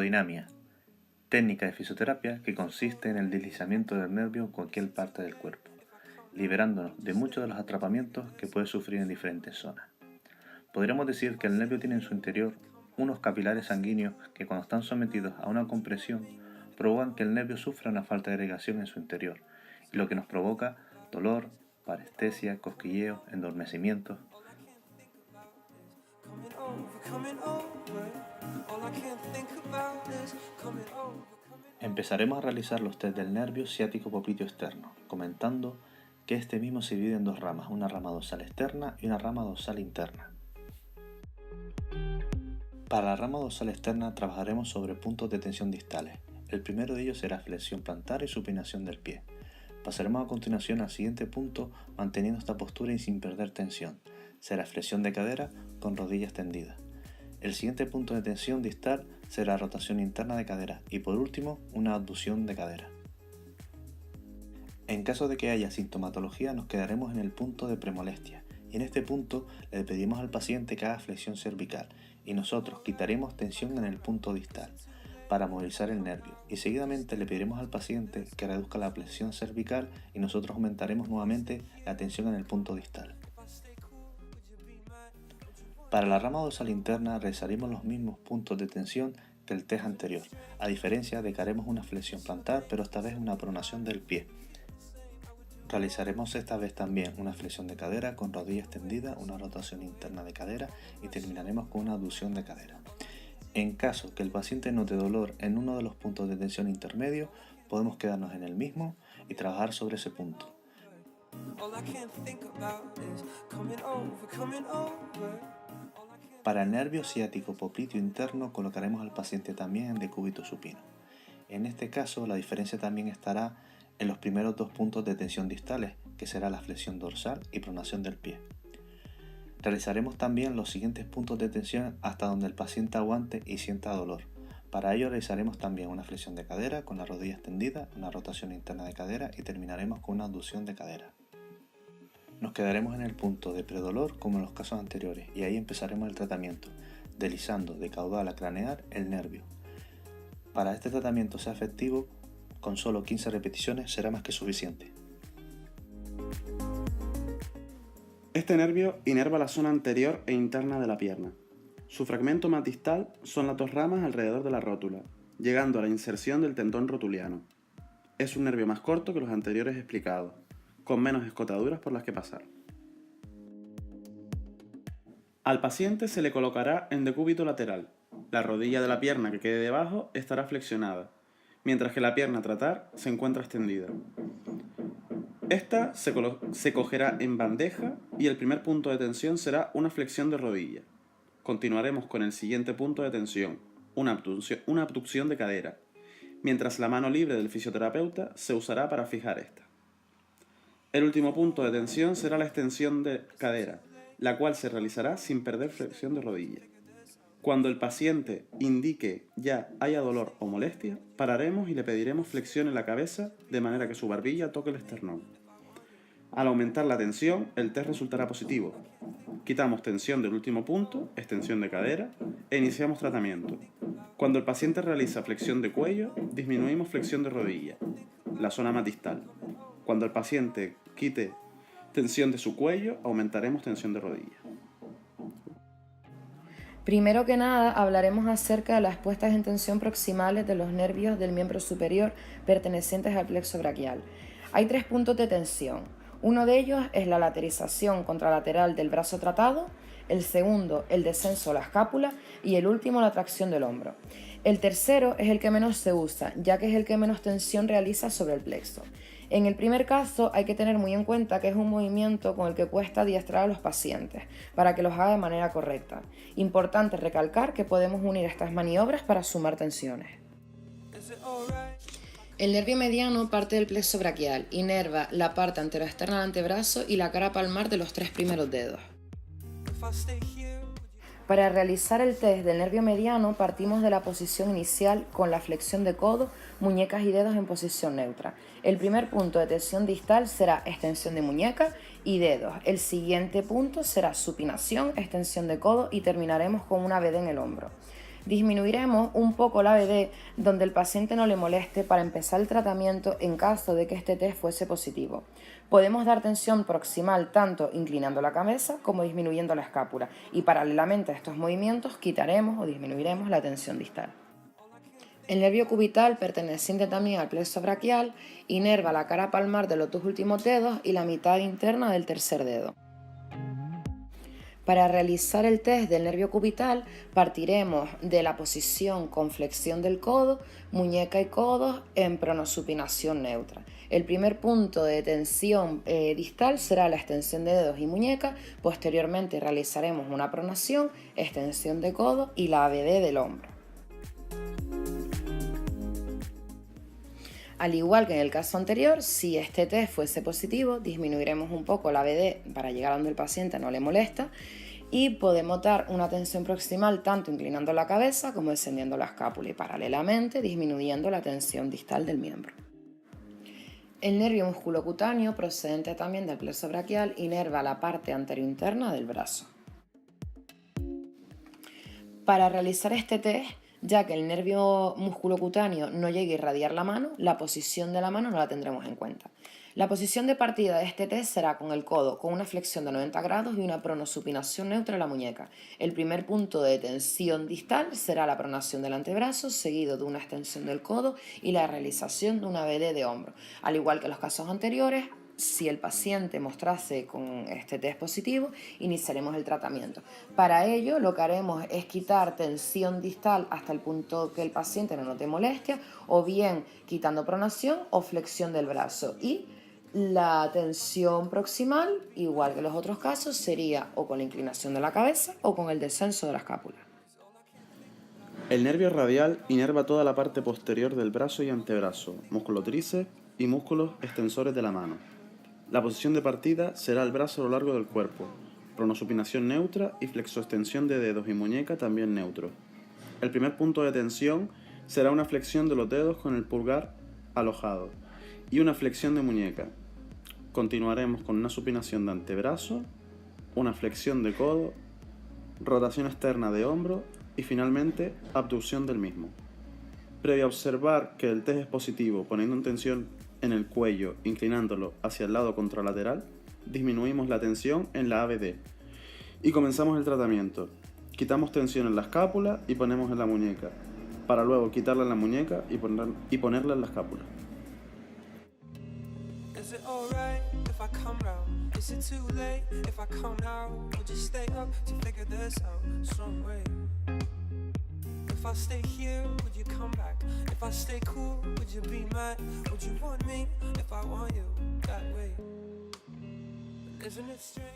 Biodinamia, técnica de fisioterapia que consiste en el deslizamiento del nervio en cualquier parte del cuerpo, liberándonos de muchos de los atrapamientos que puede sufrir en diferentes zonas. Podríamos decir que el nervio tiene en su interior unos capilares sanguíneos que cuando están sometidos a una compresión provocan que el nervio sufra una falta de irrigación en su interior, y lo que nos provoca dolor, parestesia, cosquilleos, endormecimientos. Empezaremos a realizar los test del nervio ciático popliteo externo, comentando que este mismo se divide en dos ramas, una rama dorsal externa y una rama dorsal interna. Para la rama dorsal externa trabajaremos sobre puntos de tensión distales. El primero de ellos será flexión plantar y supinación del pie. Pasaremos a continuación al siguiente punto manteniendo esta postura y sin perder tensión. Será flexión de cadera con rodillas tendidas. El siguiente punto de tensión distal será rotación interna de cadera y por último una abducción de cadera. En caso de que haya sintomatología nos quedaremos en el punto de premolestia y en este punto le pedimos al paciente que haga flexión cervical y nosotros quitaremos tensión en el punto distal para movilizar el nervio y seguidamente le pediremos al paciente que reduzca la flexión cervical y nosotros aumentaremos nuevamente la tensión en el punto distal. Para la rama dorsal interna realizaremos los mismos puntos de tensión que el test anterior, a diferencia de que haremos una flexión plantar pero esta vez una pronación del pie. Realizaremos esta vez también una flexión de cadera con rodillas tendidas, una rotación interna de cadera y terminaremos con una abducción de cadera. En caso que el paciente note dolor en uno de los puntos de tensión intermedios, podemos quedarnos en el mismo y trabajar sobre ese punto. Para el nervio ciático popliteo interno colocaremos al paciente también en decúbito supino. En este caso la diferencia también estará en los primeros dos puntos de tensión distales, que será la flexión dorsal y pronación del pie. Realizaremos también los siguientes puntos de tensión hasta donde el paciente aguante y sienta dolor. Para ello realizaremos también una flexión de cadera con las rodillas tendidas, una rotación interna de cadera y terminaremos con una abducción de cadera. Nos quedaremos en el punto de predolor como en los casos anteriores y ahí empezaremos el tratamiento, deslizando de caudal a craneal el nervio. Para este tratamiento sea efectivo, con solo 15 repeticiones será más que suficiente. Este nervio inerva la zona anterior e interna de la pierna. Su fragmento más distal son las dos ramas alrededor de la rótula, llegando a la inserción del tendón rotuliano. Es un nervio más corto que los anteriores explicados, con menos escotaduras por las que pasar. Al paciente se le colocará en decúbito lateral. La rodilla de la pierna que quede debajo estará flexionada, mientras que la pierna a tratar se encuentra extendida. Esta se cogerá en bandeja y el primer punto de tensión será una flexión de rodilla. Continuaremos con el siguiente punto de tensión, una abducción de cadera, mientras la mano libre del fisioterapeuta se usará para fijar esta. El último punto de tensión será la extensión de cadera, la cual se realizará sin perder flexión de rodilla. Cuando el paciente indique ya haya dolor o molestia, pararemos y le pediremos flexión en la cabeza de manera que su barbilla toque el esternón. Al aumentar la tensión, el test resultará positivo. Quitamos tensión del último punto, extensión de cadera, e iniciamos tratamiento. Cuando el paciente realiza flexión de cuello, disminuimos flexión de rodilla, la zona más distal. Cuando el paciente quite tensión de su cuello, aumentaremos tensión de rodilla. Primero que nada, hablaremos acerca de las puestas en tensión proximales de los nervios del miembro superior pertenecientes al plexo braquial. Hay 3 puntos de tensión. Uno de ellos es la laterización contralateral del brazo tratado, el segundo, el descenso a la escápula y el último, la tracción del hombro. El tercero es el que menos se usa, ya que es el que menos tensión realiza sobre el plexo. En el primer caso hay que tener muy en cuenta que es un movimiento con el que cuesta adiestrar a los pacientes para que los haga de manera correcta. Importante recalcar que podemos unir estas maniobras para sumar tensiones. El nervio mediano parte del plexo braquial, inerva la parte anteroexterna del antebrazo y la cara palmar de los 3 primeros dedos. Para realizar el test del nervio mediano partimos de la posición inicial con la flexión de codo, muñecas y dedos en posición neutra. El primer punto de tensión distal será extensión de muñeca y dedos. El siguiente punto será supinación, extensión de codo y terminaremos con una veda en el hombro. Disminuiremos un poco la ABD donde el paciente no le moleste para empezar el tratamiento en caso de que este test fuese positivo. Podemos dar tensión proximal tanto inclinando la cabeza como disminuyendo la escápula y paralelamente a estos movimientos quitaremos o disminuiremos la tensión distal. El nervio cubital, perteneciente también al plexo braquial, inerva la cara palmar de los dos últimos dedos y la mitad interna del tercer dedo. Para realizar el test del nervio cubital partiremos de la posición con flexión del codo, muñeca y codos en pronosupinación neutra. El primer punto de tensión distal será la extensión de dedos y muñeca, posteriormente realizaremos una pronación, extensión de codo y la ABD del hombro. Al igual que en el caso anterior, si este test fuese positivo, disminuiremos un poco la ABD para llegar a donde el paciente no le molesta y podemos dar una tensión proximal tanto inclinando la cabeza como descendiendo la escápula y paralelamente disminuyendo la tensión distal del miembro. El nervio musculocutáneo, procedente también del plexo braquial, inerva la parte anterointerna del brazo. Para realizar este test, ya que el nervio musculocutáneo no llegue a irradiar la mano, la posición de la mano no la tendremos en cuenta. La posición de partida de este test será con el codo, con una flexión de 90 grados y una pronosupinación neutra en la muñeca. El primer punto de tensión distal será la pronación del antebrazo, seguido de una extensión del codo y la realización de una ABD de hombro. Al igual que en los casos anteriores, si el paciente mostrase con este test positivo, iniciaremos el tratamiento. Para ello, lo que haremos es quitar tensión distal hasta el punto que el paciente no note molestia, o bien quitando pronación o flexión del brazo. Y la tensión proximal, igual que en los otros casos, sería o con la inclinación de la cabeza o con el descenso de la escápula. El nervio radial inerva toda la parte posterior del brazo y antebrazo, músculo tríceps y músculos extensores de la mano. La posición de partida será el brazo a lo largo del cuerpo, pronosupinación neutra y flexoextensión de dedos y muñeca también neutro. El primer punto de tensión será una flexión de los dedos con el pulgar alojado y una flexión de muñeca. Continuaremos con una supinación de antebrazo, una flexión de codo, rotación externa de hombro y finalmente abducción del mismo. Previo a observar que el test es positivo poniendo en tensión en el cuello, inclinándolo hacia el lado contralateral, disminuimos la tensión en la ABD y comenzamos el tratamiento. Quitamos tensión en la escápula y ponemos en la muñeca, para luego quitarla en la muñeca y ponerla en la escápula. If I stay here, would you come back? If I stay cool, would you be mad? Would you want me if I want you that way? Isn't it strange?